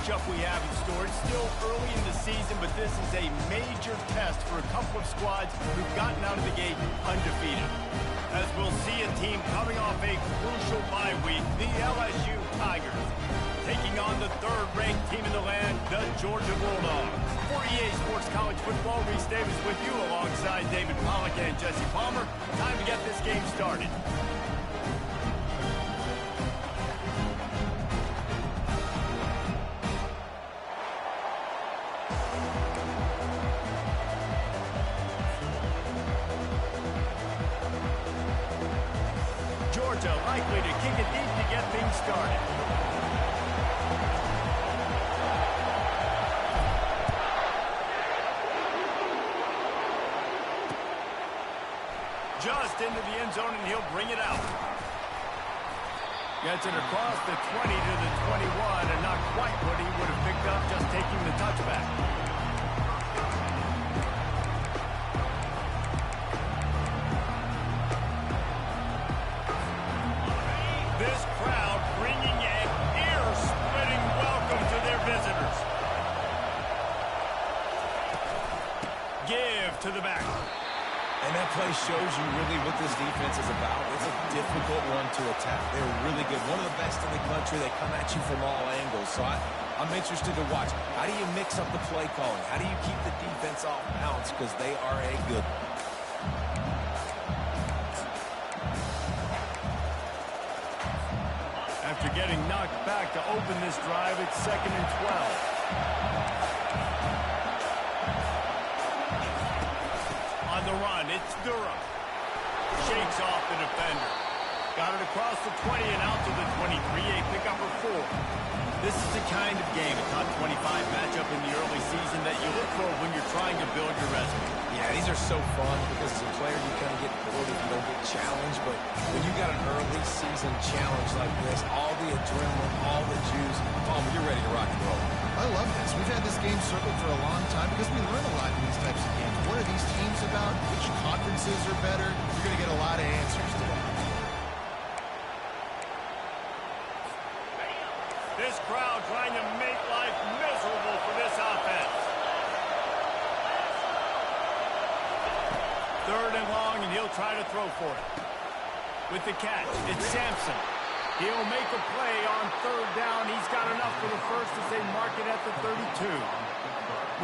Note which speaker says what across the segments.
Speaker 1: matchup we have in store. It's still early in the season, but this is a major test for a couple of squads who've gotten out of the gate undefeated. As we'll see a team coming off a crucial bye week, the LSU Tigers, taking on the third-ranked team in the land, the Georgia Bulldogs. For EA Sports College Football, Reese Davis with you alongside David Pollack and Jesse Palmer. Time to get this game started. Georgia likely to kick it deep to get things started. Just into the end zone, and he'll bring it out. Gets it across the 20 to the 21, and not quite what he would have picked up just taking the touchback. This crowd bringing an ear-splitting welcome to their visitors. Give to the back.
Speaker 2: And that play shows you really what this defense is about. It's a difficult one to attack. They're really good. One of the best in the country. They come at you from all angles. So I'm interested to watch. How do you mix up the play calling? How do you keep the defense off balance? Because they are a good one.
Speaker 1: After getting knocked back to open this drive, it's 2nd and 12. On the run, it's Durham. Shakes off the defender. Got it across the 20 and out to the 23, a pickup of 4. This is the kind of game, a top 25 matchup in the early season that you look for when you're trying to build your resume.
Speaker 2: Yeah, these are so fun because as a player you kind of get bored if you don't get challenged, but when you got an early season challenge like this, all the adrenaline, all the juice, you're ready to rock and roll.
Speaker 3: I love this. We've had this game circled for a long time because we learn a lot in these types of games. What are these teams about? Which conferences are better? You're going to get a lot of answers today.
Speaker 1: This crowd trying to make life miserable for this offense. 3rd and long, and he'll try to throw for it. With the catch, it's Sampson. He'll make a play on 3rd down. He's got enough for the first as they mark it at the 32.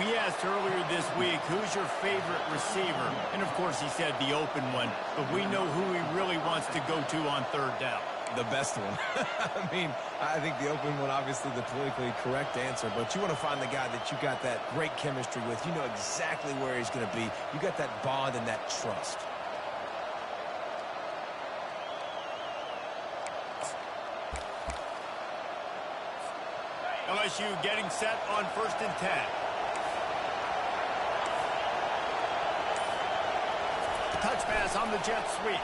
Speaker 1: We asked earlier this week, who's your favorite receiver? And, of course, he said the open one. But we know who he really wants to go to on 3rd down.
Speaker 2: The best one. I mean, I think the open one, obviously the politically correct answer, but you want to find the guy that you got that great chemistry with. You know exactly where he's going to be. You got that bond and that trust.
Speaker 1: LSU getting set on 1st and 10. Touch pass on the jet sweep.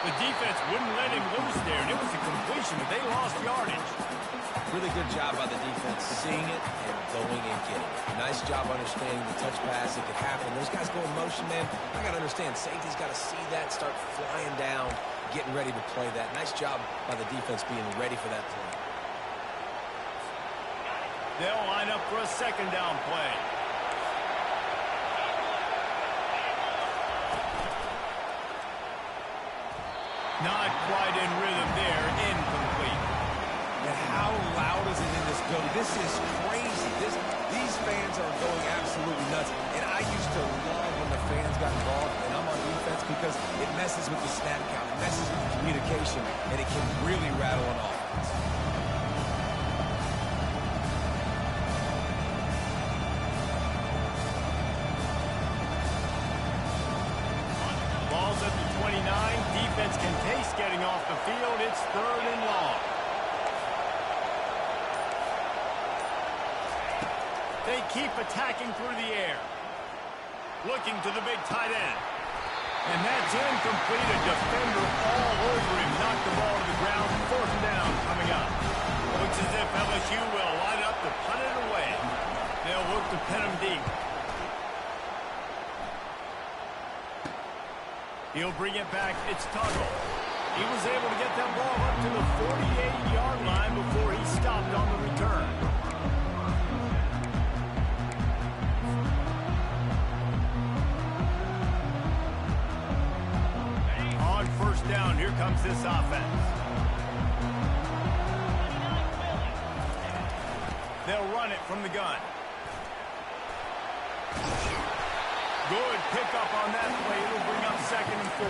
Speaker 1: The defense wouldn't let him loose there, and it was a completion, but they lost yardage.
Speaker 2: Really good job by the defense, seeing it and going and getting it. Nice job understanding the touch pass. It could happen. Those guys go in motion, man. I got to understand, safety's got to see that, start flying down, getting ready to play that. Nice job by the defense being ready for that play.
Speaker 1: They'll line up for a 2nd down play. Not quite in rhythm there. Incomplete.
Speaker 2: And how loud is it in this building? This is crazy. These fans are going absolutely nuts. And I used to love when the fans got involved, and I'm on defense because it messes with the snap count. It messes with the communication, and it can really rattle an offense.
Speaker 1: Ball's at the 29. Defense can taste getting off the field. It's 3rd and long. They keep attacking through the air. Looking to the big tight end. And that's incomplete. A defender all over him. Knocked the ball to the ground. 4th down coming up. Looks as if LSU will line up to punt it away. They'll look to pin him deep. He'll bring it back. It's Tuggle. He was able to get that ball up to the 48-yard line before he stopped on the return. On first down, here comes this offense. They'll run it from the gun. Good pickup on that play. It'll bring up 2nd and 4.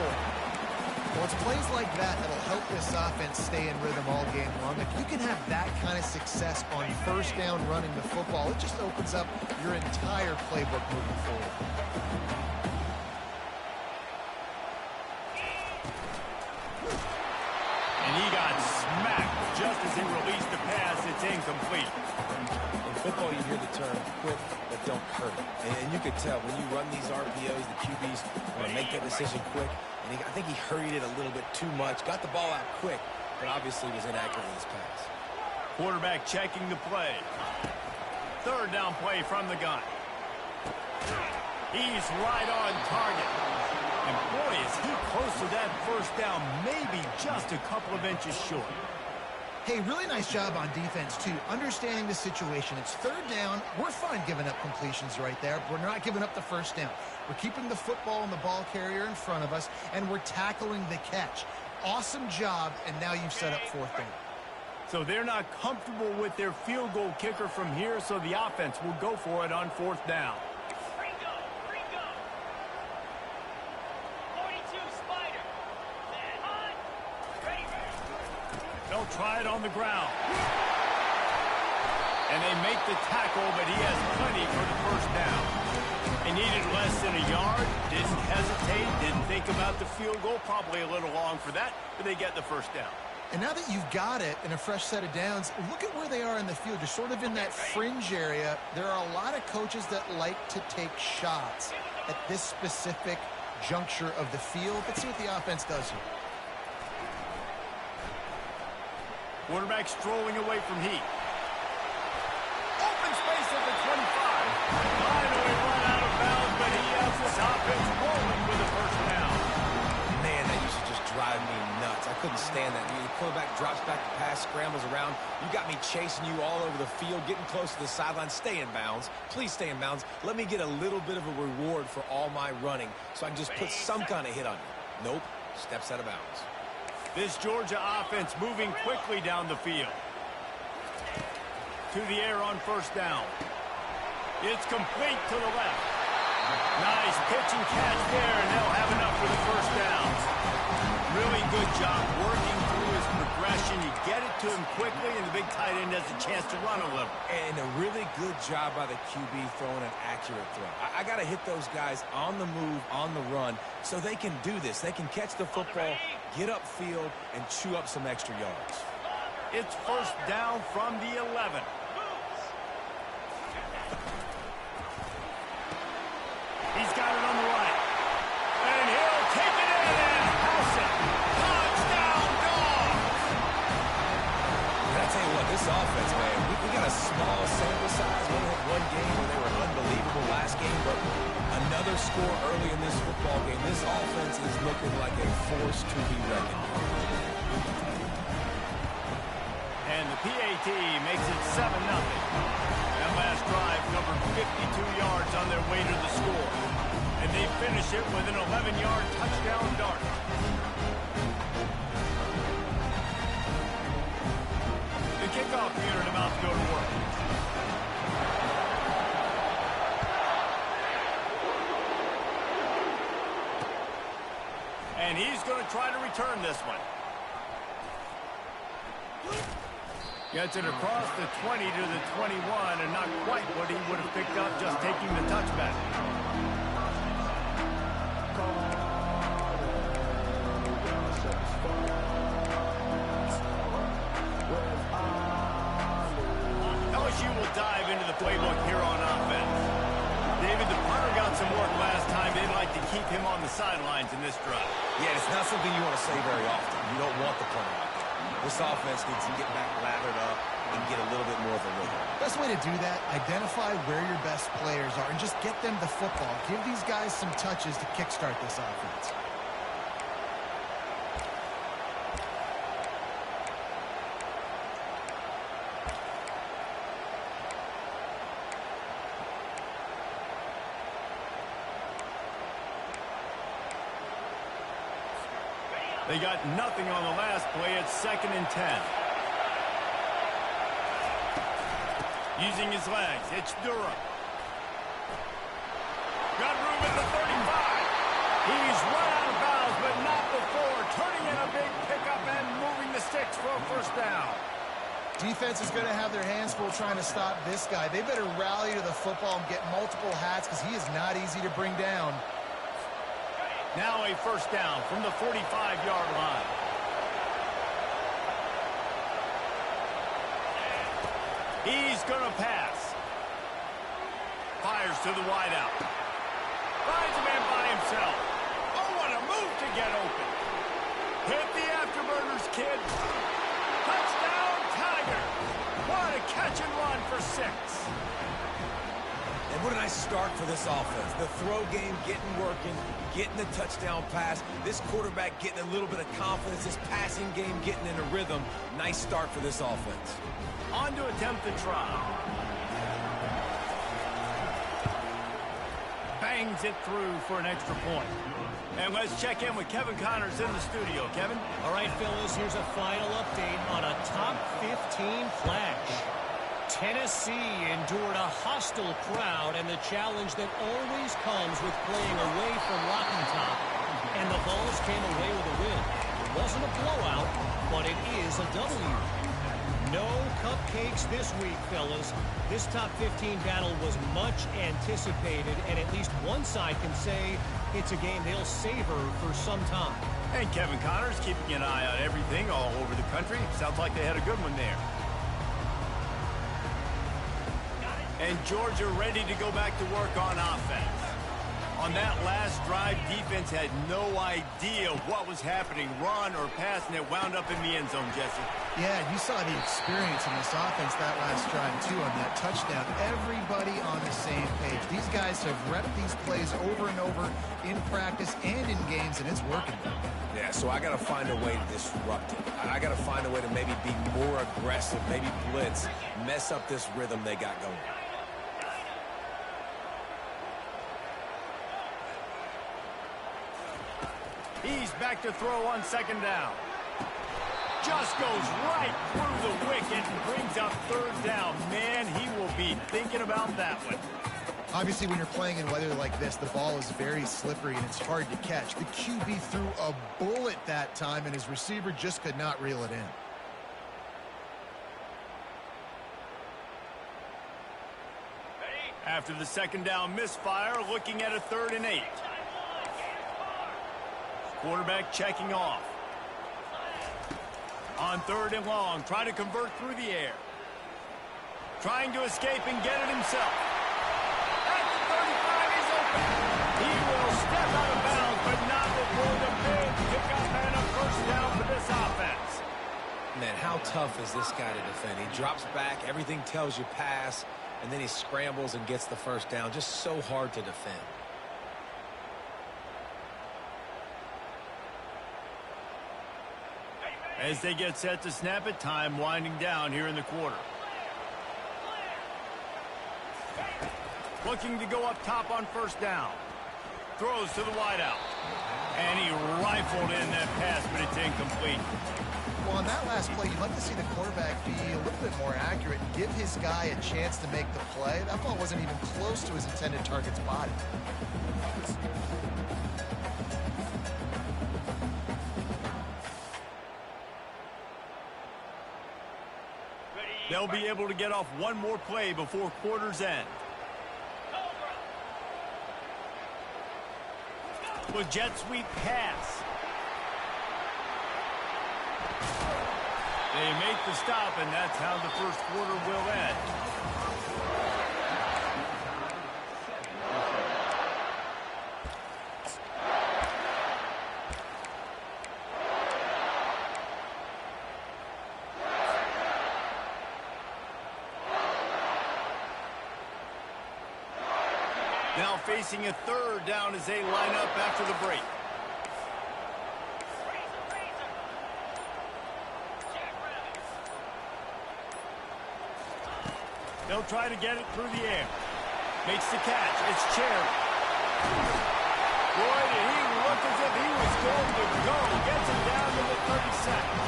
Speaker 3: Well, it's plays like that that'll help this offense stay in rhythm all game long. If you can have that kind of success on first down running the football, it just opens up your entire playbook moving forward.
Speaker 1: And he got smacked just as he released the pass. It's incomplete.
Speaker 2: In football, you hear the term quick, but don't hurt. And you could tell when you run these RPOs, the QBs want to make that decision quick. And I think he hurried it a little bit too much. Got the ball out quick, but obviously was inaccurate in his pass.
Speaker 1: Quarterback checking the play. 3rd down play from the gun. He's right on target. And boy, is he close to that first down, maybe just a couple of inches short.
Speaker 3: Hey, really nice job on defense, too. Understanding the situation. It's 3rd down. We're fine giving up completions right there. We're not giving up the first down. We're keeping the football and the ball carrier in front of us, and we're tackling the catch. Awesome job, and now you've set up 4th down.
Speaker 1: So they're not comfortable with their field goal kicker from here, so the offense will go for it on 4th down. They'll try it on the ground. And they make the tackle, but he has plenty for the first down. They needed less than a yard, didn't hesitate, didn't think about the field goal, probably a little long for that, but they get the first down.
Speaker 3: And now that you've got it in a fresh set of downs, look at where they are in the field. You're sort of in that fringe area. There are a lot of coaches that like to take shots at this specific juncture of the field. Let's see what the offense does here.
Speaker 1: Quarterback strolling away from heat. Open space at the 25. Finally run out of bounds, but he has this offense rolling with a first down.
Speaker 2: Man, that used to just drive me nuts. I couldn't stand that. The quarterback drops back to pass, scrambles around. You got me chasing you all over the field, getting close to the sideline. Stay in bounds. Please stay in bounds. Let me get a little bit of a reward for all my running so I can just put some kind of hit on you. Nope. Steps out of bounds.
Speaker 1: This Georgia offense moving quickly down the field. To the air on first down. It's complete to the left. Nice pitch and catch there, and they'll have enough for the first down. Really good job working through his progression. You get it to him quickly, and the big tight end has a chance to run a little.
Speaker 2: And a really good job by the QB throwing an accurate throw. I got to hit those guys on the move, on the run, so they can do this. They can catch the football, get upfield, and chew up some extra yards.
Speaker 1: It's first down from the 11. He's got it on the right. And he'll take it in and house it. Touchdown, Dogs!
Speaker 2: I tell you what, this offense, man, we got a small sample size. We only had one game where they were unbelievable last game, but another score early in this football game. This offense is looking like a force to be reckoned with.
Speaker 1: And the PAT makes it 7-0. That last drive covered 52 yards on their way to the score. And they finish it with an 11-yard touchdown dart. The kickoff unit about to go to work. And he's going to try to return this one. Gets it across the 20 to the 21, and not quite what he would have picked up just taking the touchback. LSU will dive into the playbook here on offense. David, the punter got some work last time. They'd like to keep him on the sidelines in this drive.
Speaker 2: Yeah, it's not something you want to say very often. You don't want the punter out there. This offense needs to get back lathered up and get a little bit more of a rhythm.
Speaker 3: Best way to do that, identify where your best players are and just get them the football. Give these guys some touches to kickstart this offense.
Speaker 1: They got nothing on the last play. It's 2nd and 10. Using his legs, it's Durham. Got room at the 35. He's run out of bounds, but not before. Turning in a big pickup and moving the sticks for a first down.
Speaker 3: Defense is going to have their hands full trying to stop this guy. They better rally to the football and get multiple hats because he is not easy to bring down.
Speaker 1: Now a first down from the 45-yard line. He's going to pass. Fires to the wideout. Finds a man by himself. Oh, what a move to get open. Hit the afterburners, kid. Touchdown, Tiger. What a catch and run for 6.
Speaker 2: And what a nice start for this offense. The throw game getting working, getting the touchdown pass. This quarterback getting a little bit of confidence. This passing game getting in a rhythm. Nice start for this offense.
Speaker 1: On to attempt the try. Bangs it through for an extra point. And let's check in with Kevin Connors in the studio. Kevin?
Speaker 4: All right, fellas, here's a final update on a top 15 flash. Tennessee endured a hostile crowd and the challenge that always comes with playing away from Rocky Top. And the Vols came away with a win. It wasn't a blowout, but it is a W. No cupcakes this week, fellas. This top 15 battle was much anticipated, and at least one side can say it's a game they'll savor for some time.
Speaker 1: And Kevin Connors keeping an eye on everything all over the country. Sounds like they had a good one there. And Georgia ready to go back to work on offense. On that last drive, defense had no idea what was happening, run or pass, and it wound up in the end zone, Jesse.
Speaker 3: Yeah, you saw the experience in this offense that last drive, too, on that touchdown. Everybody on the same page. These guys have repped these plays over and over in practice and in games, and it's working.
Speaker 2: Yeah, so I got to find a way to disrupt it. I got to find a way to maybe be more aggressive, maybe blitz, mess up this rhythm they got going.
Speaker 1: He's back to throw on 2nd down. Just goes right through the wicket and brings up 3rd down. Man, he will be thinking about that one.
Speaker 3: Obviously, when you're playing in weather like this, the ball is very slippery and it's hard to catch. The QB threw a bullet that time, and his receiver just could not reel it in.
Speaker 1: After the 2nd down misfire, looking at a 3rd and 8. Quarterback checking off. On 3rd and long, trying to convert through the air. Trying to escape and get it himself. At the 35, he's open. He will step out of bounds, but not before the big pickup and a first down for this offense.
Speaker 2: Man, how tough is this guy to defend? He drops back, everything tells you pass, and then he scrambles and gets the first down. Just so hard to defend.
Speaker 1: As they get set to snap it, time winding down here in the quarter. Looking to go up top on 1st down. Throws to the wideout. And he rifled in that pass, but it's incomplete.
Speaker 3: Well, on that last play, you'd like to see the quarterback be a little bit more accurate and give his guy a chance to make the play. That ball wasn't even close to his intended target's body.
Speaker 1: They'll be able to get off one more play before quarter's end. With jet sweep pass. They make the stop, and that's how the first quarter will end. Now facing a 3rd down as they line up after the break. They'll try to get it through the air. Makes the catch. It's Cherry. Boy, did he look as if he was going to go. Gets it down to the 32nd.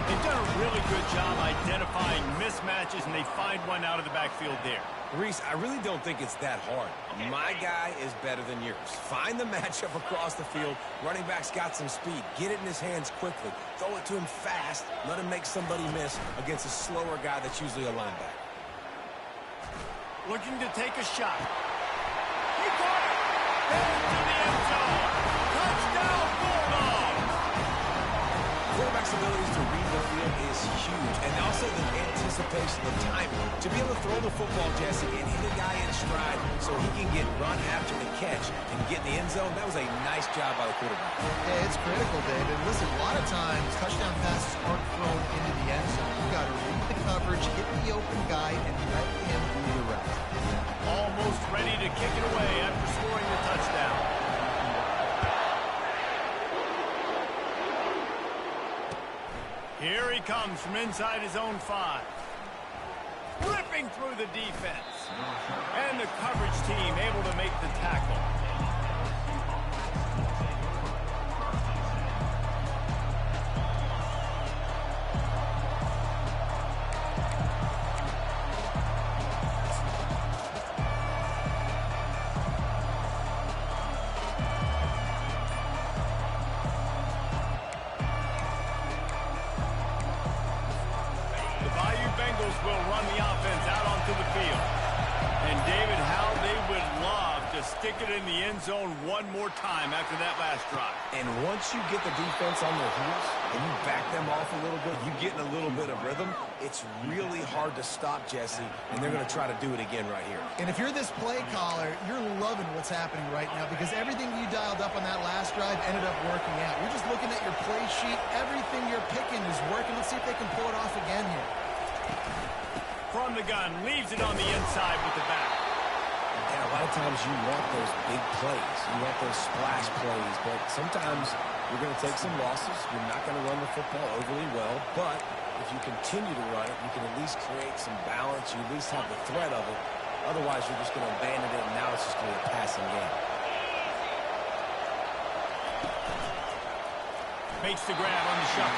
Speaker 1: They've done a really good job identifying mismatches, and they find one out of the backfield there.
Speaker 2: Reese, I really don't think it's that hard. My guy is better than yours. Find the matchup across the field. Running back's got some speed. Get it in his hands quickly. Throw it to him fast. Let him make somebody miss against a slower guy that's usually a linebacker.
Speaker 1: Looking to take a shot. He caught it. Headed to the end zone. Touchdown, Bulldogs.
Speaker 2: Quarterback's abilities to read the field is huge, and also the anticipation, the timing. To be able to throw the football, Jesse, and hit a guy in stride so he can get run after the catch and get in the end zone, that was a nice job by the quarterback.
Speaker 3: Yeah, it's critical, David. Listen, a lot of times touchdown passes aren't thrown into the end zone. You've got to read the coverage, hit the open guy, and let him do the rest.
Speaker 1: Almost ready to kick it away after scoring the touchdown. Here he comes from inside his own 5. Ripping through the defense. And the coverage team able to make the tackle. Will run the offense out onto the field. And David, how they would love to stick it in the end zone one more time after that last drive.
Speaker 2: And once you get the defense on their heels and you back them off a little bit, you get in a little bit of rhythm, it's really hard to stop, Jesse, and they're going to try to do it again right here.
Speaker 3: And if you're this play caller, you're loving what's happening right now because everything you dialed up on that last drive ended up working out. You're just looking at your play sheet. Everything you're picking is working. Let's see if they can pull it off again here.
Speaker 1: From the gun, leaves it on the inside with the back.
Speaker 2: And a lot of times you want those big plays. You want those splash plays, but sometimes you're going to take some losses. You're not going to run the football overly well, but if you continue to run it, you can at least create some balance. You at least have the threat of it. Otherwise, you're just going to abandon it, and now it's just going to be a passing game.
Speaker 1: Makes the grab on the shot.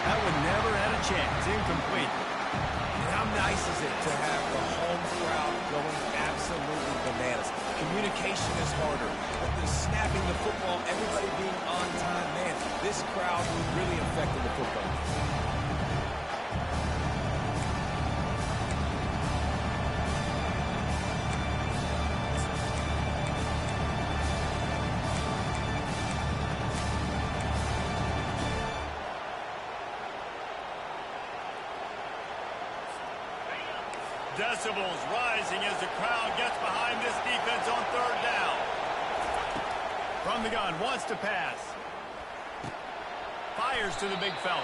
Speaker 1: That one never had a chance. Incomplete.
Speaker 2: How nice is it to have the home crowd going absolutely bananas? Communication is harder, but the snapping the football, everybody being on time, man, this crowd really affected the football.
Speaker 1: Decibels rising as the crowd gets behind this defense on 3rd down. From the gun, wants to pass. Fires to the big fella.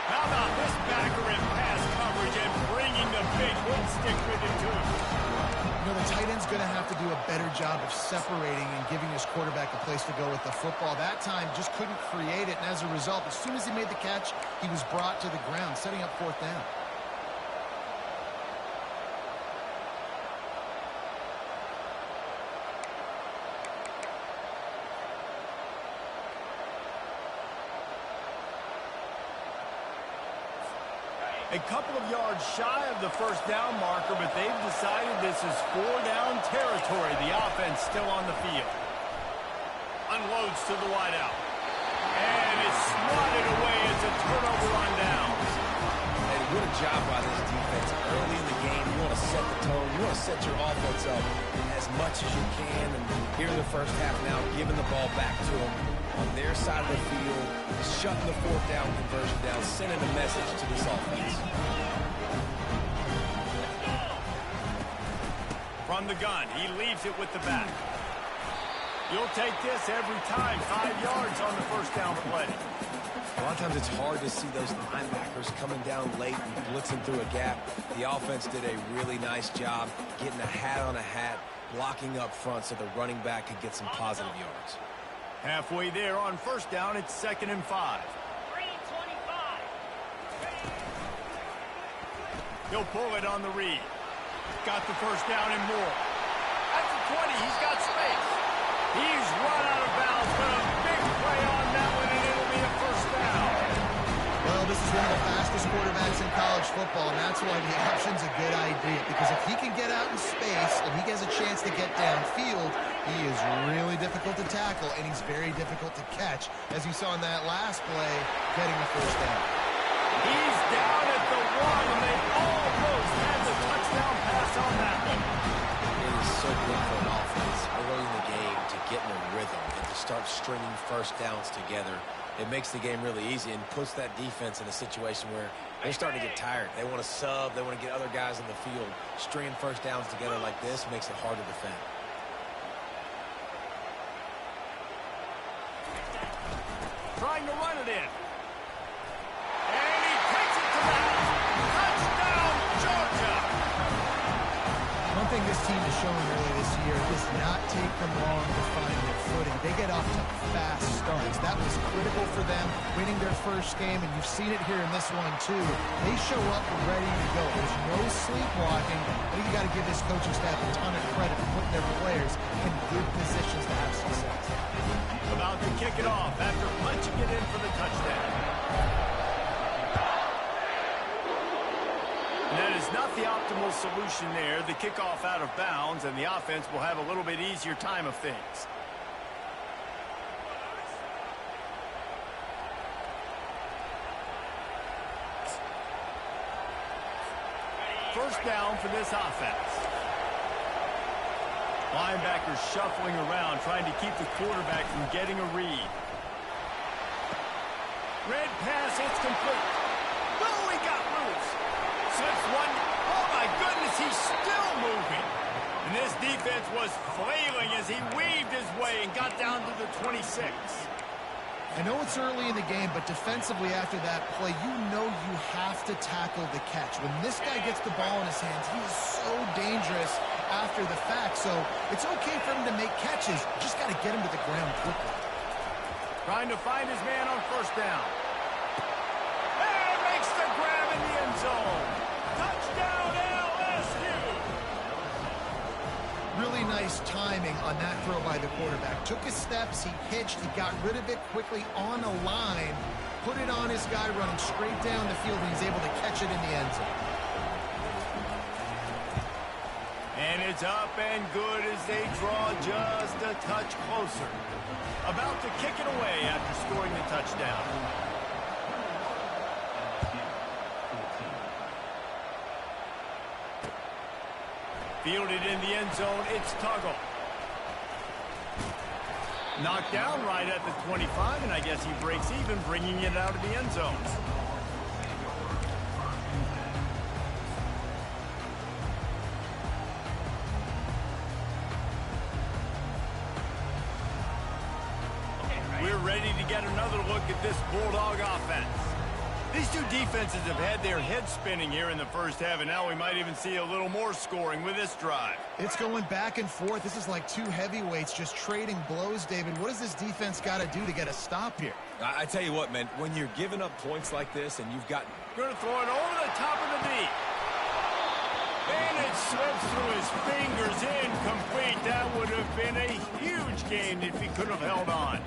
Speaker 1: How about this backer in pass coverage and bringing the big hit stick with it to him?
Speaker 3: You know, the tight end's going to have to do a better job of separating and giving his quarterback a place to go with the football. That time just couldn't create it, and as a result, as soon as he made the catch, he was brought to the ground, setting up 4th down.
Speaker 1: A couple of yards shy of the 1st down marker, but they've decided this is 4-down territory. The offense still on the field. Unloads to the wideout. And it's swatted away. It's a turnover on downs.
Speaker 2: Hey, what a job by this defense. Early in the game, you want to set the tone. You want to set your offense up as much as you can. And here in the first half now, giving the ball back to them on their side of the field, shutting the 4th down conversion down, sending a message to this offense.
Speaker 1: From the gun, he leaves it with the back. You'll take this every time. 5 yards on the 1st down play.
Speaker 2: A lot of times it's hard to see those linebackers coming down late and blitzing through a gap. The offense did a really nice job getting a hat on a hat, blocking up front so the running back could get some positive yards.
Speaker 1: Halfway there on 1st down, it's 2nd and 5. He'll pull it on the read. Got the 1st down and more. At the 20, he's got space. He's run out of bounds, but a big
Speaker 3: fastest quarterbacks in college football, and that's why the option's a good idea. Because if he can get out in space and he has a chance to get downfield, he is really difficult to tackle, and he's very difficult to catch, as you saw in that last play, getting the first down.
Speaker 1: He's down at the 1, and they almost had the touchdown pass on that one.
Speaker 2: It is so good for an offense early in the game to get in a rhythm and to start stringing first downs together. It makes the game really easy and puts that defense in a situation where they're starting to get tired. They want to sub. They want to get other guys on the field. Stringing first downs together like this makes it hard to defend.
Speaker 1: Trying to run it in. And he takes it to the house. Touchdown, Georgia!
Speaker 3: One thing this team has shown early this year does not take them long to find their footing. They get off to fast starts. That was critical for them, winning their first game, and you've seen it here in this one too. They show up ready to go. There's no sleepwalking. I think you got to give this coaching staff a ton of credit for putting their players in good positions to have success.
Speaker 1: About to kick it off after punching it in for the touchdown. And that is not the optimal solution there. The kickoff out of bounds, and the offense will have a little bit easier time of things. First down for this offense. Linebackers shuffling around, trying to keep the quarterback from getting a read. Red pass, it's complete. Oh, he got loose. Slips one. Oh, my goodness, he's still moving. And this defense was flailing as he weaved his way and got down to the 26.
Speaker 3: I know it's early in the game, but defensively after that play, you know you have to tackle the catch. When this guy gets the ball in his hands, he is so dangerous after the fact. So it's okay for him to make catches. You just got to get him to the ground quickly.
Speaker 1: Trying to find his man on first down. And makes the grab in the end zone. Touchdown, LSU!
Speaker 3: Really nice timing on that throw by the quarterback. Took his steps, he hitched, he got rid of it quickly on a line, put it on his guy running straight down the field, and he's able to catch it in the end zone.
Speaker 1: And it's up and good as they draw just a touch closer. About to kick it away after scoring the touchdown. Fielded in the end zone, it's Tuggle. Knocked down right at the 25, and I guess he breaks even, bringing it out of the end zone. We're ready to get another look at this Bulldog offense. These two defenses have had their heads spinning here in the first half, and now we might even see a little more scoring with this drive.
Speaker 3: It's going back and forth. This is like two heavyweights just trading blows, David. What does this defense got to do to get a stop here?
Speaker 2: I tell you what, man, when you're giving up points like this and you've got...
Speaker 1: Going to throw it over the top of the knee. And it slips through his fingers, incomplete. That would have been a huge gain if he could have held on.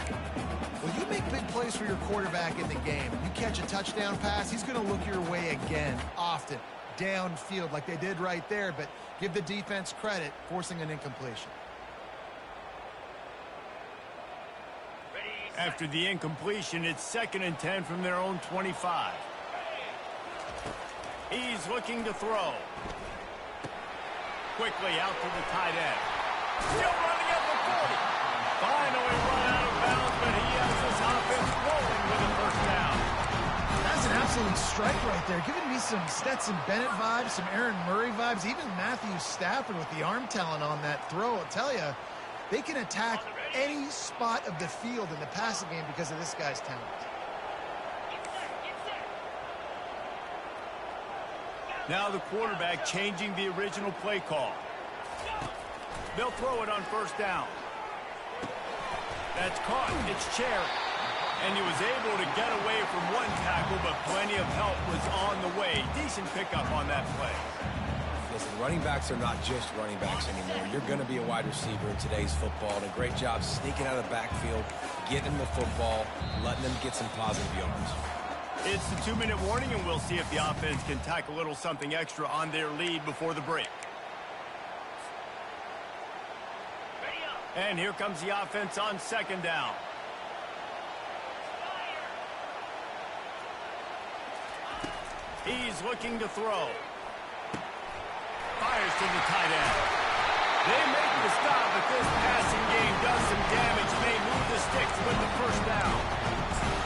Speaker 3: Well, you make big plays for your quarterback in the game. You catch a touchdown pass, he's going to look your way again, often, downfield like they did right there, but give the defense credit, forcing an incompletion.
Speaker 1: After the incompletion, it's 2nd and 10 from their own 25. He's looking to throw. Quickly out to the tight end. Still running at the 40. Finally run out of bounds, but he has his offense rolling with a first down.
Speaker 3: That's an absolute strike right there. Giving me some Stetson Bennett vibes, some Aaron Murray vibes, even Matthew Stafford with the arm talent on that throw. I'll tell you, they can attack any spot of the field in the passing game because of this guy's talent.
Speaker 1: Now the quarterback changing the original play call. They'll throw it on first down. That's caught. It's Cherry. And he was able to get away from one tackle, but plenty of help was on the way. Decent pickup on that play.
Speaker 2: Listen, running backs are not just running backs anymore. You're going to be a wide receiver in today's football. And a great job sneaking out of the backfield, getting them the football, letting them get some positive yards.
Speaker 1: It's the 2-minute warning, and we'll see if the offense can tack a little something extra on their lead before the break. And here comes the offense on second down. He's looking to throw. Fires to the tight end. They make the stop, but this passing game does some damage. They move the sticks with the first down.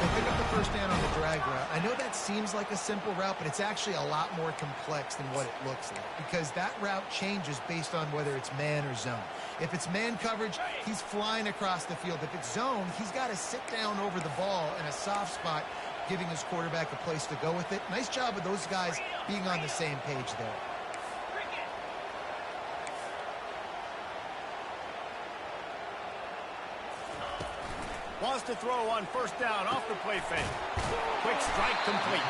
Speaker 3: They pick up the first down on the drag route. I know that seems like a simple route, but it's actually a lot more complex than what it looks like, because that route changes based on whether it's man or zone. If it's man coverage, he's flying across the field. If it's zone, he's got to sit down over the ball in a soft spot, giving his quarterback a place to go with it. Nice job of those guys being on the same page there.
Speaker 1: Wants to throw on first down off the play fake. Quick strike complete.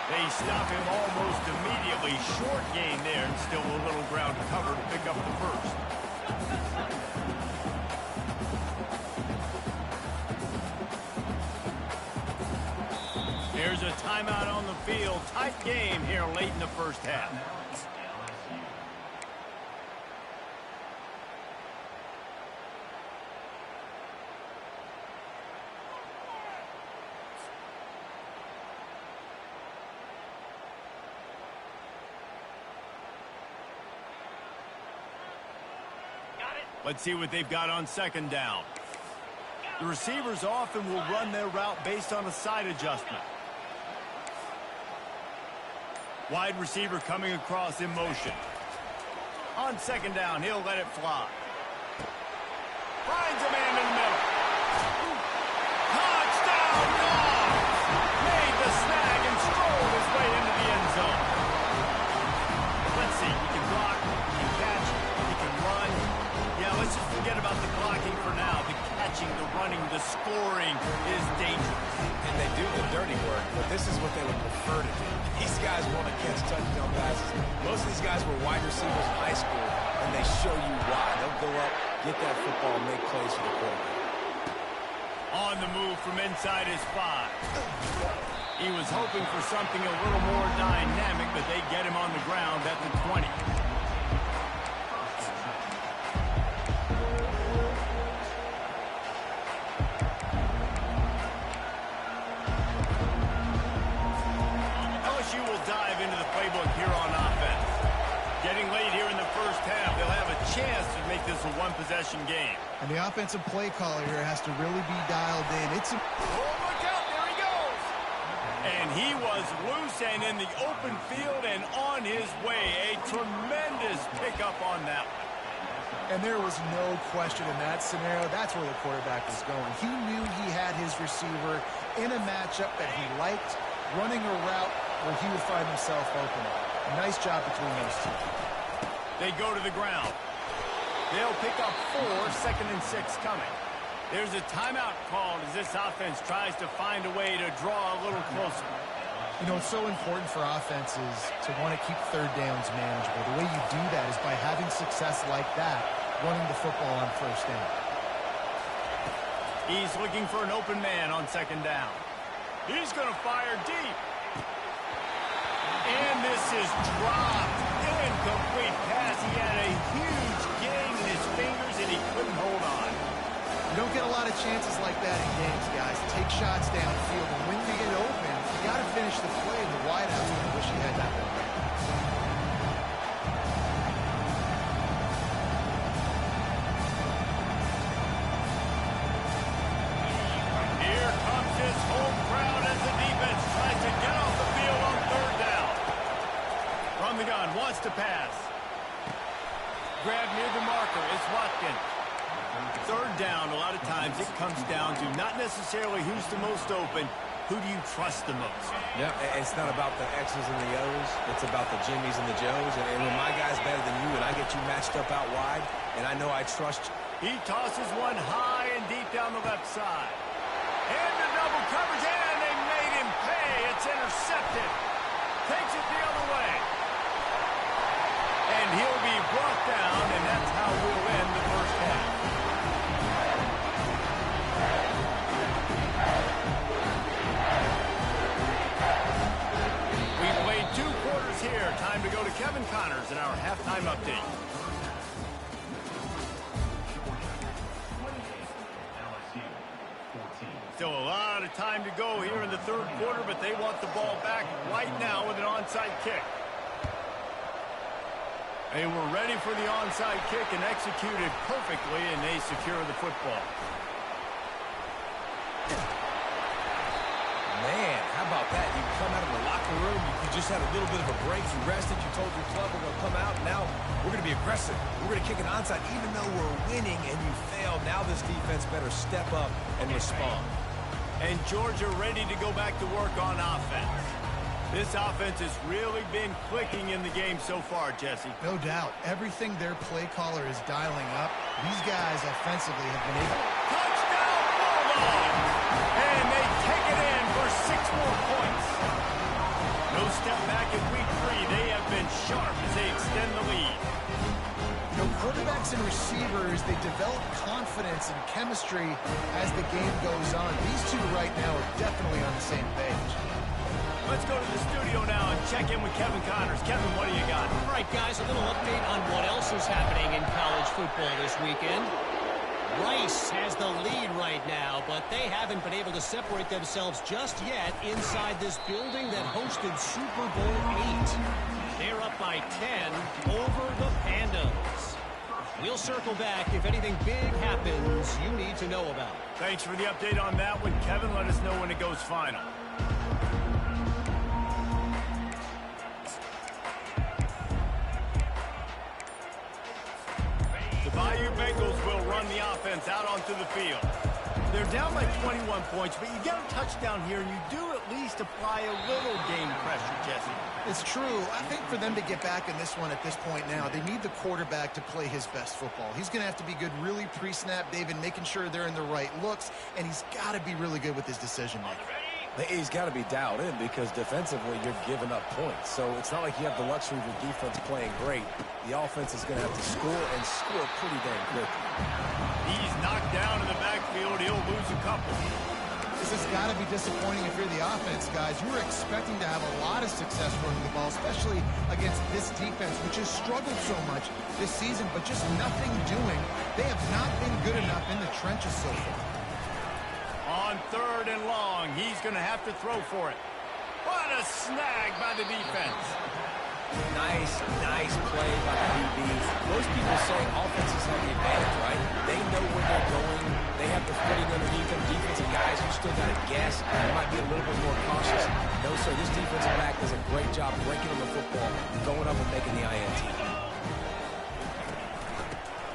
Speaker 1: They stop him almost immediately. Short gain there, and still a little ground cover to pick up the first. Here's a timeout on the field. Tight game here late in the first half. Let's see what they've got on second down. The receivers often will run their route based on a side adjustment. Wide receiver coming across in motion. On second down, he'll let it fly. Finds a man in the middle. Touchdown, Dogs! Made the snag and strolled his way into the end zone. Let's see, he can block, he can catch, he can run. Yeah, let's just forget about the blocking for now. The catching, the running, the scoring is dangerous.
Speaker 2: And they do the dirty work, but this is what they would prefer to do. These guys want to catch touchdown passes. Most of these guys were wide receivers in high school, and they show you why. They'll go up, get that football, and make plays for the quarterback.
Speaker 1: On the move from inside his 5. He was hoping for something a little more dynamic, but they get him on the ground at the 20. LSU will dive into the playbook here on offense. Getting late here in the first half, they'll have a chance to make this a one-possession game.
Speaker 3: And the offensive play caller here has to really be dialed in.
Speaker 1: Oh, look out, there he goes! And he was loose and in the open field and on his way. A tremendous pickup on that one.
Speaker 3: And there was no question in that scenario. That's where the quarterback was going. He knew he had his receiver in a matchup that he liked, running a route where he would find himself open. A nice job between those two.
Speaker 1: They go to the ground. They'll pick up 4, 2nd and 6 coming. There's a timeout called as this offense tries to find a way to draw a little closer.
Speaker 3: You know, it's so important for offenses to want to keep third downs manageable. The way you do that is by having success like that, running the football on first down.
Speaker 1: He's looking for an open man on second down. He's going to fire deep. And this is dropped. Incomplete pass. He had a huge gain in his fingers, and he couldn't hold on.
Speaker 3: You don't get a lot of chances like that in games, guys. Take shots downfield, and when you get open, you got to finish the play. The wideout's going to wish he had that one.
Speaker 1: Here comes his home crowd as the defense tries to get off the field on third down. From the gun, wants to pass. Grab near the marker. It's Watkins. Third down, a lot of times it comes down to not necessarily who's the most open, who do you trust the most?
Speaker 2: Yeah, it's not about the X's and the O's. It's about the Jimmies and the Joes. And when my guy's better than you and I get you matched up out wide, and I know I trust you.
Speaker 1: He tosses one high and deep down the left side. And the double coverage, and they made him pay. It's intercepted. Takes it the other way. And he'll be brought down, and that's how we'll end the first half. time to go to Kevin Connors in our halftime update. Still a lot of time to go here in the third quarter, but they want the ball back right now with an onside kick. They were ready for the onside kick and executed perfectly, and they secure the football.
Speaker 2: Man, how about that? You come out of the locker room, you just had a little bit of a break, you rested, you told your club we're going to come out, and now we're going to be aggressive. We're going to kick an onside even though we're winning and you failed. Now this defense better step up and respond.
Speaker 1: And Georgia ready to go back to work on offense. This offense has really been clicking in the game so far, Jesse.
Speaker 3: No doubt. Everything their play caller is dialing up, these guys offensively have been able.
Speaker 1: Touchdown, Bulldogs! And they take it in for 6 more points. No step back in week 3. They have been sharp as they extend the lead.
Speaker 3: You know, quarterbacks and receivers, they develop confidence and chemistry as the game goes on. These two right now are definitely on the same page.
Speaker 1: Let's go to the studio now and check in with Kevin Connors. Kevin, what do you got?
Speaker 4: All right, guys, a little update on what else is happening in college football this weekend. Rice has the lead right now, but they haven't been able to separate themselves just yet inside this building that hosted Super Bowl 8. They're up by 10 over the Pandas. We'll circle back if anything big happens you need to know about.
Speaker 1: Thanks for the update on that one, Kevin. Let us know when it goes final. The Bayou Bengals will run the offense out onto the field. They're down by 21 points, but you get a touchdown here, and you do at least apply a little game pressure, Jesse.
Speaker 3: It's true. I think for them to get back in this one at this point now, they need the quarterback to play his best football. He's going to have to be good really pre-snap, David, making sure they're in the right looks, and he's got to be really good with his decision-making.
Speaker 2: He's got to be dialed in because defensively you're giving up points. So it's not like you have the luxury of your defense playing great. The offense is going to have to score and score pretty dang quickly.
Speaker 1: He's knocked down in the backfield. He'll lose a couple.
Speaker 3: This has got to be disappointing if you're the offense, guys. You were expecting to have a lot of success running the ball, especially against this defense, which has struggled so much this season, but just nothing doing. They have not been good enough in the trenches so far.
Speaker 1: On 3rd and long, he's going to have to throw for it. What a snag by the defense.
Speaker 2: Nice play by the DBs. Most people say offenses have the advantage, right? They know where they're going. They have the footing underneath them. Defensive guys who still got to guess. They might be a little bit more cautious. No, sir, this defensive back does a great job breaking on the football, going up and making the INT.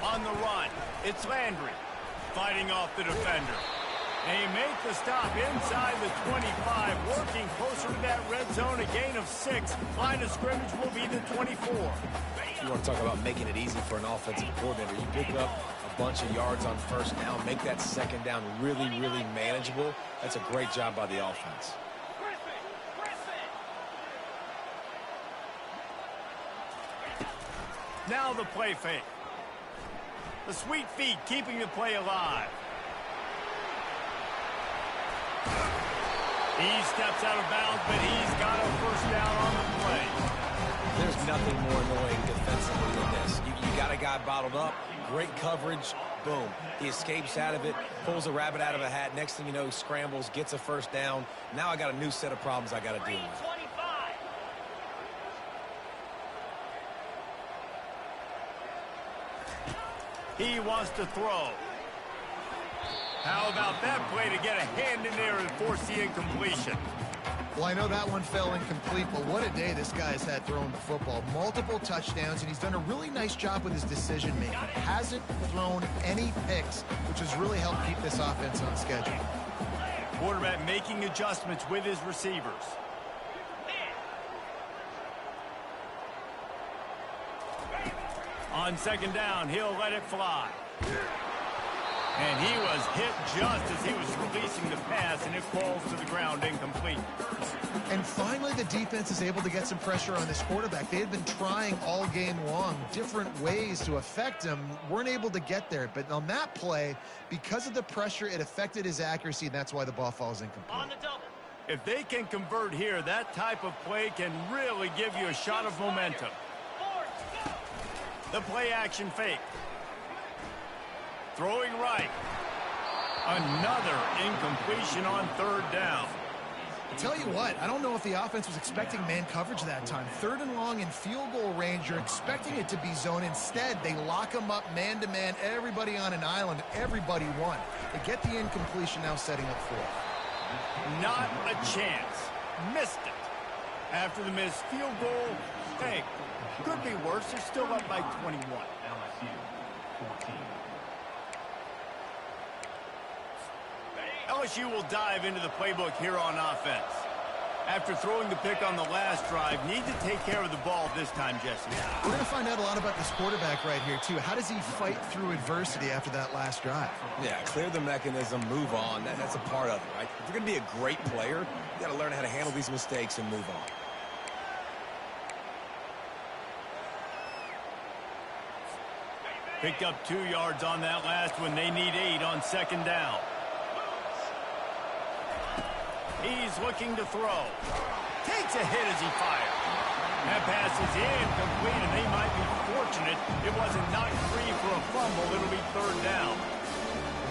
Speaker 1: On the run, it's Landry fighting off the defender. They make the stop inside the 25, working closer to that red zone, a gain of 6. Line of scrimmage will be the 24.
Speaker 2: You want to talk about making it easy for an offensive coordinator. You pick up a bunch of yards on 1st down, make that 2nd down really manageable. That's a great job by the offense.
Speaker 1: Now the play fake. The sweet feet keeping the play alive. He steps out of bounds, but he's got a 1st down on the play.
Speaker 2: There's nothing more annoying defensively than this. You got a guy bottled up, great coverage, boom. He escapes out of it, pulls a rabbit out of a hat. Next thing you know, he scrambles, gets a 1st down. Now I got a new set of problems I got to deal with.
Speaker 1: He wants to throw. How about that play to get a hand in there and force the incompletion?
Speaker 3: Well, I know that one fell incomplete, but what a day this guy's had throwing the football. Multiple touchdowns, and he's done a really nice job with his decision-making. Hasn't thrown any picks, which has really helped keep this offense on schedule.
Speaker 1: Quarterback making adjustments with his receivers. On 2nd down, he'll let it fly. And he was hit just as he was releasing the pass, and it falls to the ground incomplete.
Speaker 3: And finally, the defense is able to get some pressure on this quarterback. They had been trying all game long different ways to affect him, weren't able to get there. But on that play, because of the pressure, it affected his accuracy, and that's why the ball falls incomplete.
Speaker 4: On the double.
Speaker 1: If they can convert here, that type of play can really give you a shot of momentum. The play action fake. Throwing right. Another incompletion on third down.
Speaker 3: I tell you what, I don't know if the offense was expecting man coverage that time. 3rd and long in field goal range, you're expecting it to be zone. Instead, they lock them up man-to-man, everybody on an island, everybody won. They get the incompletion, now setting up 4th.
Speaker 1: Not a chance. Missed it. After the missed field goal, hey, could be worse. They're still up by 21. LSU will dive into the playbook here on offense. After throwing the pick on the last drive, need to take care of the ball this time, Jesse.
Speaker 3: We're going to find out a lot about this quarterback right here, too. How does he fight through adversity after that last drive?
Speaker 2: Yeah, clear the mechanism, move on. That's a part of it, right? If you're going to be a great player, you got to learn how to handle these mistakes and move on.
Speaker 1: Picked up 2 yards on that last one. They need 8 on 2nd down. He's looking to throw. Takes a hit as he fires. That pass is incomplete, and they might be fortunate it wasn't knocked free for a fumble. It'll be 3rd down.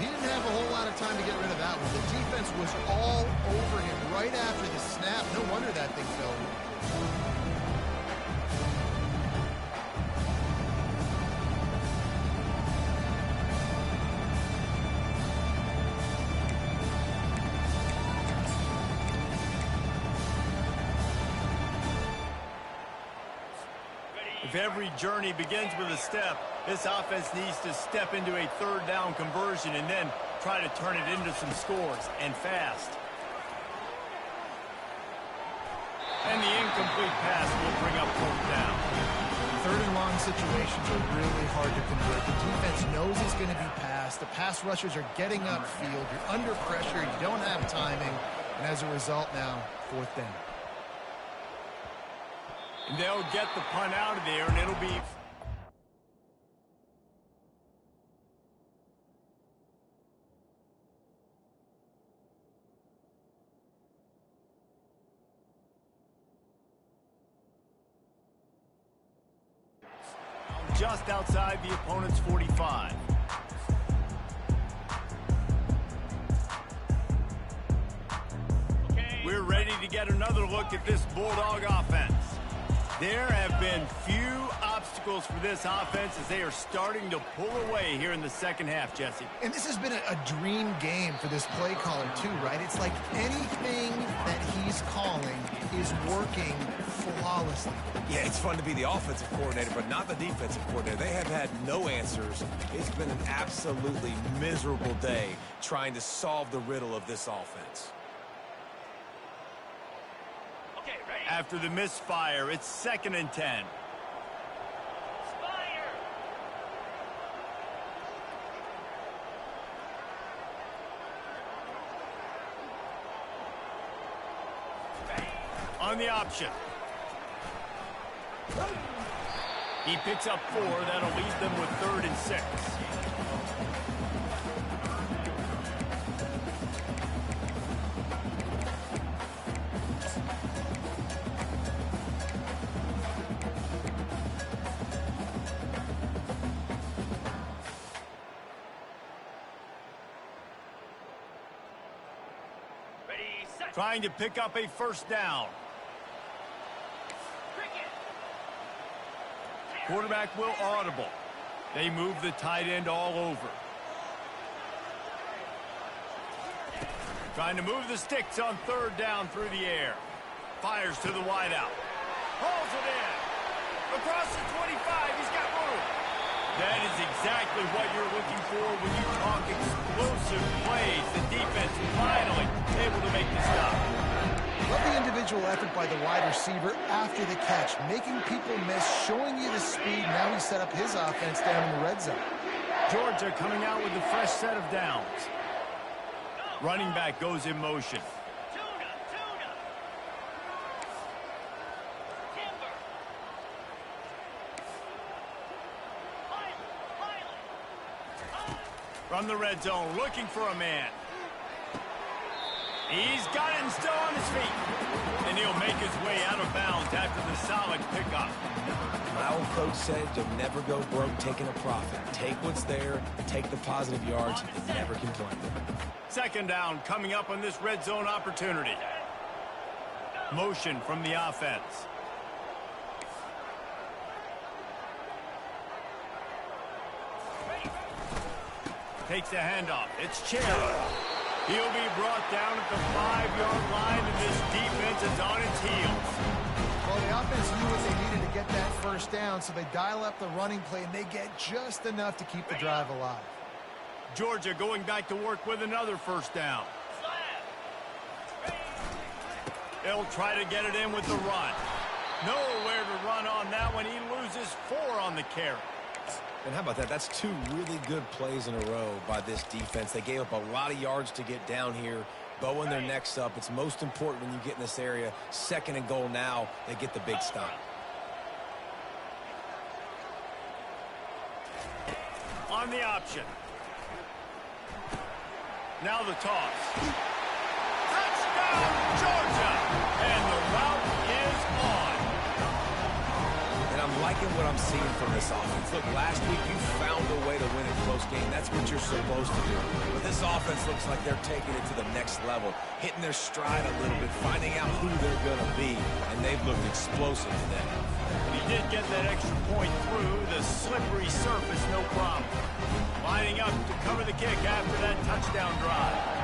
Speaker 3: He didn't have a whole lot of time to get rid of that one. The defense was all over him right after the snap. No wonder that thing fell.
Speaker 1: If every journey begins with a step, this offense needs to step into a 3rd down conversion and then try to turn it into some scores, and fast. And the incomplete pass will bring up 4th down.
Speaker 3: 3rd and long situations are really hard to convert. The defense knows it's going to be passed. The pass rushers are getting upfield. You're under pressure. You don't have timing. And as a result now, 4th down.
Speaker 1: And they'll get the punt out of there, and it'll be... just outside the opponent's 45. We're ready to get another look at this Bulldog offense. There have been few obstacles for this offense as they are starting to pull away here in the 2nd half, Jesse.
Speaker 3: And this has been a dream game for this play caller, too, right? It's like anything that he's calling is working flawlessly.
Speaker 2: Yeah, it's fun to be the offensive coordinator, but not the defensive coordinator. They have had no answers. It's been an absolutely miserable day trying to solve the riddle of this offense.
Speaker 1: After the misfire, it's 2nd and 10. On the option. He picks up 4. That'll leave them with 3rd and 6. Trying to pick up a 1st down. Quarterback will audible. They move the tight end all over. Trying to move the sticks on 3rd down through the air. Fires to the wideout. Hauls it in. Across the 25, he's got room. That is exactly what you're looking for when you talk explosive plays. The defense finally able to make the stop.
Speaker 3: Love the individual effort by the wide receiver after the catch, making people miss, showing you the speed. Now he set up his offense down in the red zone.
Speaker 1: Georgia coming out with a fresh set of downs. Running back goes in motion. From the red zone, looking for a man. He's got it and still on his feet. And he'll make his way out of bounds after the solid pickup.
Speaker 2: My old coach said you'll never go broke taking a profit. Take what's there, take the positive yards, and never complain.
Speaker 1: Second down coming up on this red zone opportunity. Motion from the offense. Takes a handoff. It's Cherry. He'll be brought down at the 5-yard line, and this defense is on its heels.
Speaker 3: Well, the offense knew what they needed to get that first down, so they dial up the running play, and they get just enough to keep the drive alive.
Speaker 1: Georgia going back to work with another first down. They'll try to get it in with the run. Nowhere to run on that one. He loses 4 on the carry.
Speaker 2: And how about that? That's 2 really good plays in a row by this defense. They gave up a lot of yards to get down here. Bowing their necks up. It's most important when you get in this area. 2nd and goal now. They get the big stop.
Speaker 1: On the option. Now the toss. Touchdown, Georgia! And the route is on.
Speaker 2: And I'm liking what I'm seeing from this offense. Look, last week you found a way to win a close game. That's what you're supposed to do. But this offense looks like they're taking it to the next level, hitting their stride a little bit, finding out who they're going to be, and they've looked explosive today.
Speaker 1: He did get that extra point through the slippery surface, no problem. Lining up to cover the kick after that touchdown drive.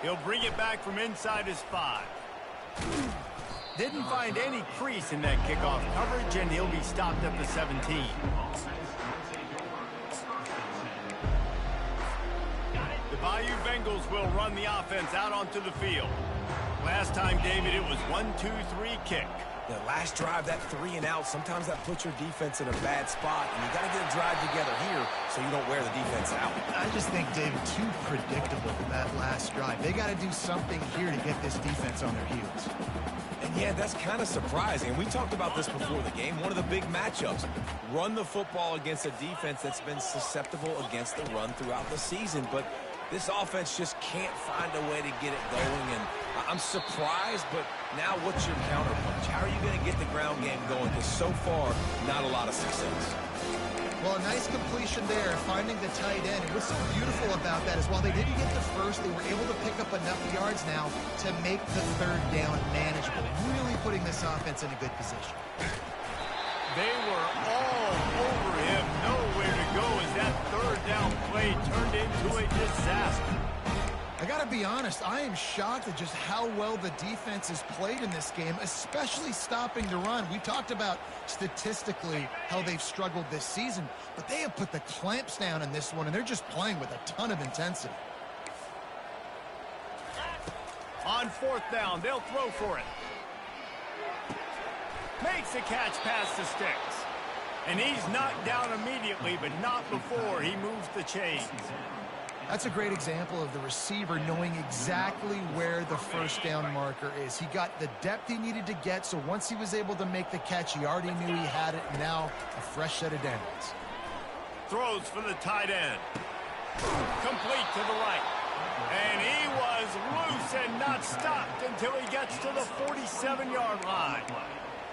Speaker 1: He'll bring it back from inside his 5. Didn't find any crease in that kickoff coverage, and he'll be stopped at the 17. The Bayou Bengals will run the offense out onto the field. Last time, David, it was 1-2-3 kick.
Speaker 2: The last drive, that 3 and out, sometimes that puts your defense in a bad spot, and you got to get a drive together here so you don't wear the defense out.
Speaker 3: I just think, David, too predictable that last drive. They got to do something here to get this defense on their heels.
Speaker 2: And yeah, that's kind of surprising. And we talked about this before the game. One of the big matchups. Run the football against a defense that's been susceptible against the run throughout the season. But this offense just can't find a way to get it going. And I'm surprised, but now what's your counterpunch? How are you going to get the ground game going? Because so far, not a lot of success.
Speaker 3: Well, a nice completion there, finding the tight end. And what's so beautiful about that is while they didn't get the first, they were able to pick up enough yards now to make the 3rd down manageable, really putting this offense in a good position.
Speaker 1: They were all over him. Nowhere to go as that 3rd down play turned into a disaster.
Speaker 3: I got to be honest, I am shocked at just how well the defense has played in this game, especially stopping the run. We talked about statistically how they've struggled this season, but they have put the clamps down in this one, and they're just playing with a ton of intensity.
Speaker 1: On 4th down, they'll throw for it. Makes a catch past the sticks. And he's knocked down immediately, but not before he moves the chains.
Speaker 3: That's a great example of the receiver knowing exactly where the 1st down marker is. He got the depth he needed to get, so once he was able to make the catch, he already knew he had it, and now a fresh set of downs.
Speaker 1: Throws for the tight end. Complete to the right. And he was loose and not stopped until he gets to the 47-yard line.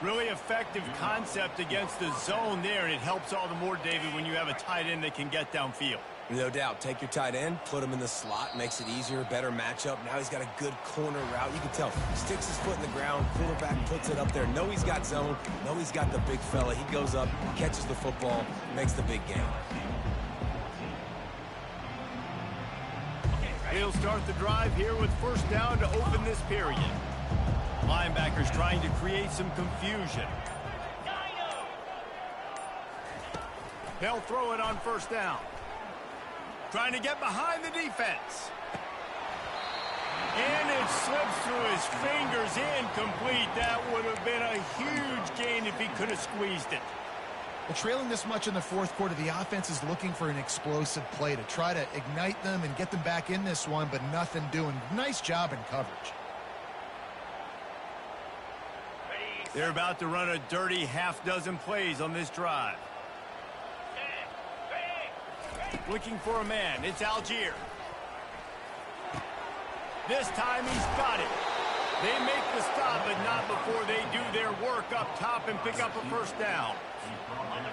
Speaker 1: Really effective concept against the zone there, and it helps all the more, David, when you have a tight end that can get downfield.
Speaker 2: No doubt. Take your tight end, put him in the slot, makes it easier, better matchup. Now he's got a good corner route. You can tell. Sticks his foot in the ground, quarterback puts it up there. Know he's got zone. Know he's got the big fella. He goes up, catches the football, makes the big game.
Speaker 1: He'll start the drive here with 1st down to open this period. Linebackers trying to create some confusion. They'll throw it on 1st down. Trying to get behind the defense. And it slips through his fingers, incomplete. That would have been a huge gain if he could have squeezed it.
Speaker 3: Well, trailing this much in the 4th quarter, the offense is looking for an explosive play to try to ignite them and get them back in this one, but nothing doing. Nice job in coverage.
Speaker 1: They're about to run a dirty half-dozen plays on this drive. Looking for a man. It's Algier. This time he's got it. They make the stop, but not before they do their work up top and pick up a first down.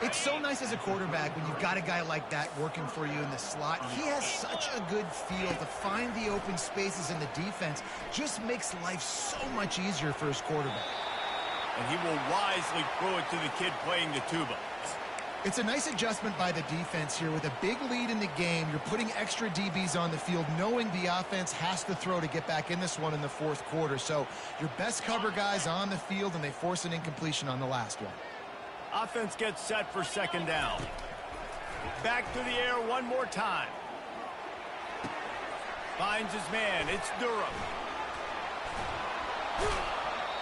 Speaker 3: It's so nice as a quarterback when you've got a guy like that working for you in the slot. He has such a good feel to find the open spaces in the defense. Just makes life so much easier for his quarterback.
Speaker 1: And he will wisely throw it to the kid playing the tuba.
Speaker 3: It's a nice adjustment by the defense here. With a big lead in the game, you're putting extra DBs on the field, knowing the offense has to throw to get back in this one in the fourth quarter. So your best cover guys on the field, and they force an incompletion on the last one.
Speaker 1: Offense gets set for second down. Back to the air one more time. Finds his man. It's Durham.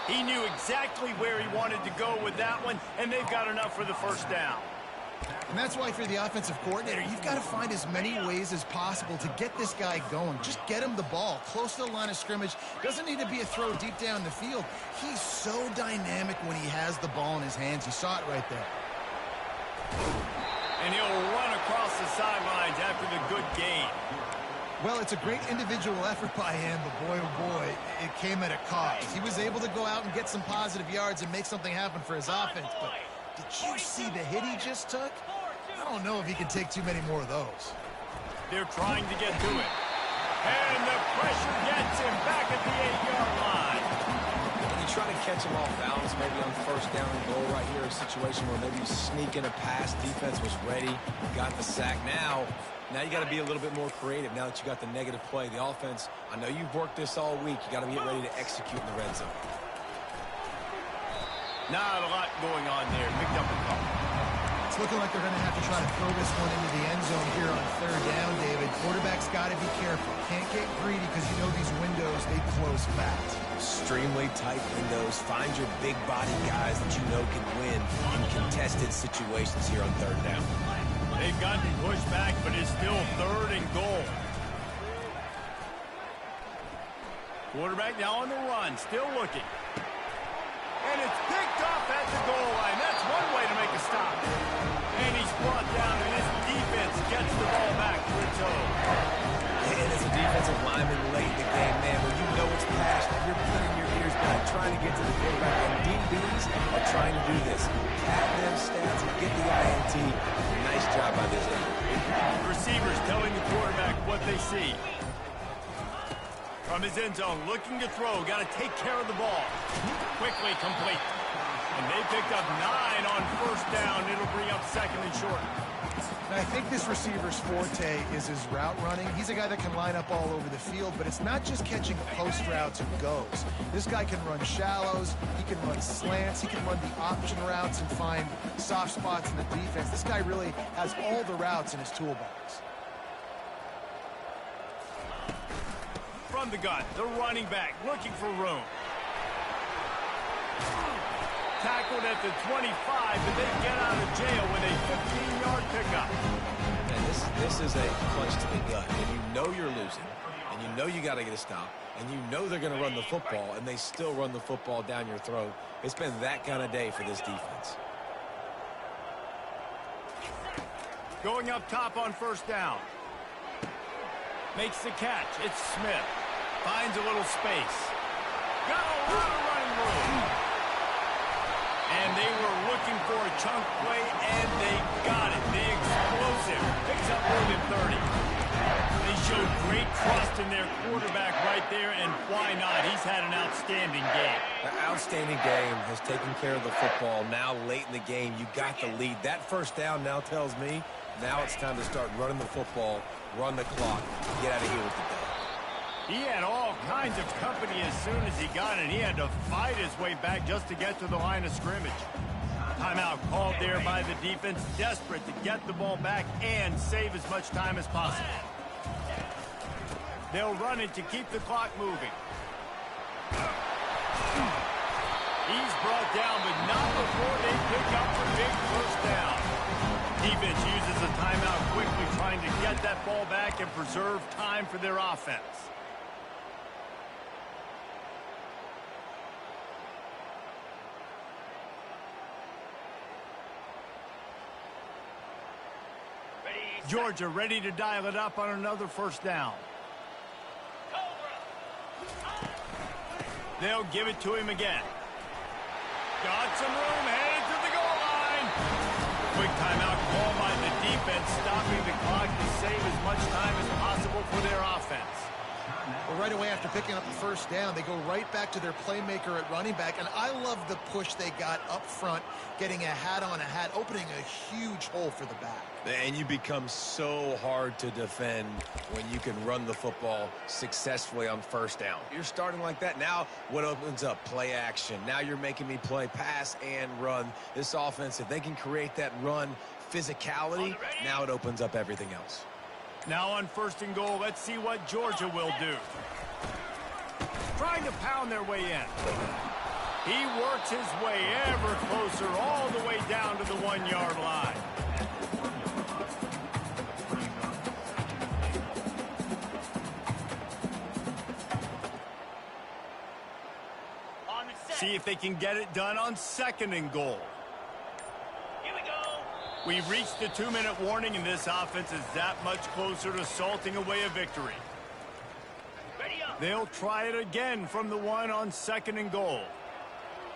Speaker 1: He knew exactly where he wanted to go with that one, and they've got enough for the first down.
Speaker 3: And that's why for the offensive coordinator, you've got to find as many ways as possible to get this guy going. Just get him the ball close to the line of scrimmage. Doesn't need to be a throw deep down the field. He's so dynamic when he has the ball in his hands. You saw it right there.
Speaker 1: And he'll run across the sidelines after the good gain.
Speaker 3: Well, it's a great individual effort by him, but boy, oh boy, it came at a cost. He was able to go out and get some positive yards and make something happen for his offense, but did you see the hit he just took? I don't know if he can take too many more of those.
Speaker 1: They're trying to get to it. And the pressure gets him back at the 8-yard line.
Speaker 2: When you try to catch him off balance, maybe on first down and goal right here, a situation where maybe you sneak in a pass, defense was ready, got the sack. Now you got to be a little bit more creative now that you got the negative play. The offense, I know you've worked this all week. You got to get ready to execute in the red zone.
Speaker 1: Not a lot going on there. Picked up a couple.
Speaker 3: It's looking like they're going to have to try to throw this one into the end zone here on third down, David. Quarterback's got to be careful. Can't get greedy because you know these windows, they close fast.
Speaker 2: Extremely tight windows. Find your big body guys that you know can win in contested situations here on third down.
Speaker 1: They've gotten pushed back, but it's still third and goal. Quarterback now on the run, still looking. And it's picked off at the goal line. That's one way to make a stop. And he's brought down, and his defense gets the ball back for a toe.
Speaker 2: And as a defensive lineman late in the game, man, when you know it's past, you're putting your ears back, trying to get to the quarterback. And DBs are trying to do this. Pad them stats and get the INT. Nice job by this guy.
Speaker 1: Receivers telling the quarterback what they see. From his end zone, looking to throw. Got to take care of the ball. Quickly complete. And they picked up 9 on first down. It'll bring up second and short.
Speaker 3: Now, I think this receiver's forte is his route running. He's a guy that can line up all over the field, but it's not just catching post routes and goes. This guy can run shallows, he can run slants, he can run the option routes and find soft spots in the defense. This guy really has all the routes in his toolbox.
Speaker 1: From the gun, the running back looking for room. Tackled at the 25, but they get out of jail with a 15-yard pickup.
Speaker 2: And this is a punch to the gut. And you know you're losing, and you know you got to get a stop, and you know they're going to run the football, and they still run the football down your throat. It's been that kind of day for this defense.
Speaker 1: Going up top on first down. Makes the catch. It's Smith. Finds a little space. Got a lot of running room. And they were looking for a chunk play, and they got it. The explosive picks up more than 30. They showed great trust in their quarterback right there, and why not? He's had an outstanding game.
Speaker 2: An outstanding game, has taken care of the football. Now late in the game, you got the lead. That first down now tells me now it's time to start running the football, run the clock, get out of here with the day.
Speaker 1: He had all kinds of company as soon as he got it. He had to fight his way back just to get to the line of scrimmage. Timeout called there by the defense, desperate to get the ball back and save as much time as possible. They'll run it to keep the clock moving. He's brought down, but not before they pick up the big first down. Defense uses a timeout quickly, trying to get that ball back and preserve time for their offense. Georgia ready to dial it up on another first down. They'll give it to him again. Got some room, headed to the goal line. Quick timeout call by the defense, stopping the clock to save as much time as possible for their offense.
Speaker 3: Well, right away after picking up the first down, they go right back to their playmaker at running back. And I love the push they got up front, getting a hat on a hat, opening a huge hole for the back.
Speaker 2: And you become so hard to defend when you can run the football successfully on first down. You're starting like that. Now what opens up? Play action. Now you're making me play pass and run. This offense, if they can create that run physicality, now it opens up everything else.
Speaker 1: Now on first and goal, let's see what Georgia will do. Trying to pound their way in. He works his way ever closer all the way down to the 1-yard line. See if they can get it done on second and goal. We've reached the 2-minute warning, and this offense is that much closer to salting away a victory. They'll try it again from the 1 on second and goal.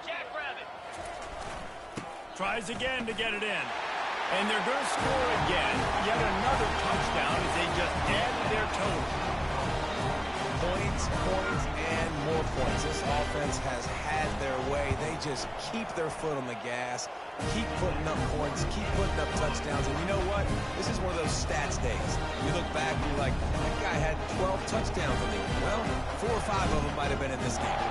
Speaker 5: Jackrabbit.
Speaker 1: Tries again to get it in. And they're going to score again. Yet another touchdown as they just added their total.
Speaker 2: Points, and more points. This offense has had their way. They just keep their foot on the gas, keep putting up points, keep putting up touchdowns. And you know what? This is one of those stats days. You look back and you're like, that guy had 12 touchdowns in the game. Well, 4 or 5 of them might have been in this game.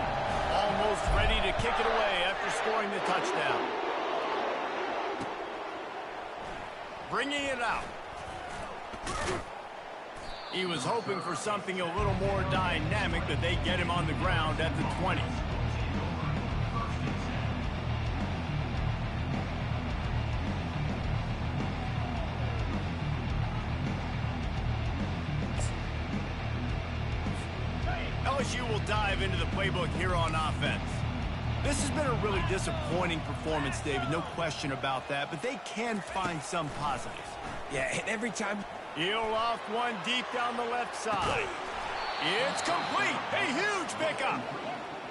Speaker 1: Almost ready to kick it away after scoring the touchdown. Bringing it out. He was hoping for something a little more dynamic, but they get him on the ground at the 20. LSU will dive into the playbook here on offense. This has been a really disappointing performance, David, no question about that, but they can find some positives.
Speaker 2: Yeah, and every time...
Speaker 1: He'll loft one deep down the left side. It's complete. A huge pickup.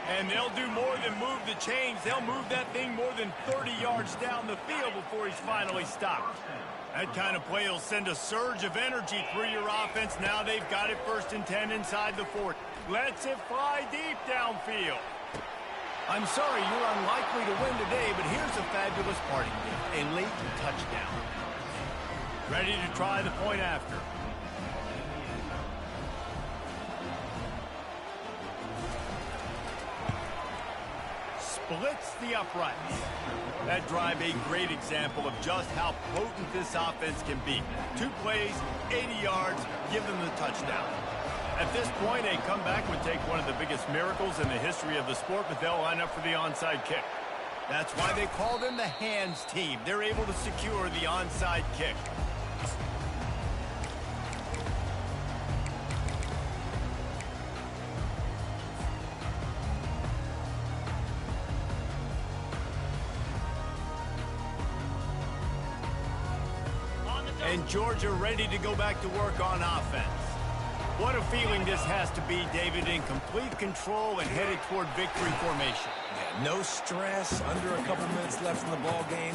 Speaker 1: And they'll do more than move the chains. They'll move that thing more than 30 yards down the field before he's finally stopped. That kind of play will send a surge of energy through your offense. Now they've got it 1st and 10 inside the 40. Lets it fly deep downfield. I'm sorry you're unlikely to win today, but here's a fabulous parting gift. A late touchdown. Ready to try the point after. Splits the uprights. That drive a great example of just how potent this offense can be. 2 plays, 80 yards, give them the touchdown. At this point, a comeback would take one of the biggest miracles in the history of the sport, but they'll line up for the onside kick. That's why they call them the hands team. They're able to secure the onside kick. And Georgia ready to go back to work on offense. What a feeling this has to be, David, in complete control and headed toward victory formation.
Speaker 2: Yeah, no stress, under a couple minutes left in the ball game.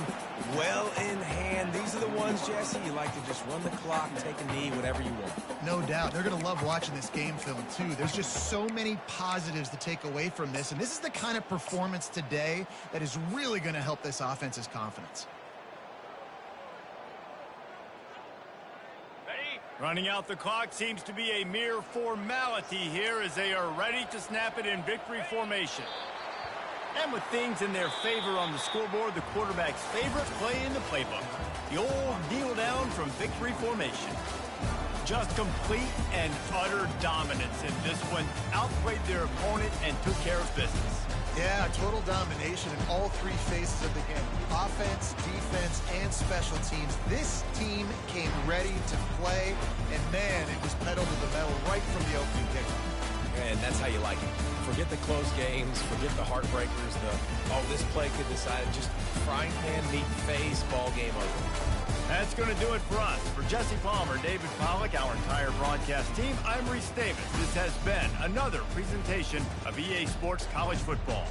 Speaker 2: Well in hand. These are the ones, Jesse, you like to just run the clock, take a knee, whatever you want.
Speaker 3: No doubt. They're going to love watching this game film, too. There's just so many positives to take away from this, and this is the kind of performance today that is really going to help this offense's confidence.
Speaker 1: Running out the clock seems to be a mere formality here as they are ready to snap it in victory formation. And with things in their favor on the scoreboard, the quarterback's favorite play in the playbook. The old kneel down from victory formation. Just complete and utter dominance in this one. Outplayed their opponent and took care of business.
Speaker 3: Yeah, total domination in all 3 phases of the game. Offense, defense, and special teams. This team came ready to play, and man, it was pedal to the metal right from the opening kick.
Speaker 2: And that's how you like it. Forget the close games, forget the heartbreakers, this play could decide it. Just frying pan, meat, face, ball game over.
Speaker 1: That's going to do it for us. For Jesse Palmer, David Pollack, our entire broadcast team, I'm Reese Davis. This has been another presentation of EA Sports College Football.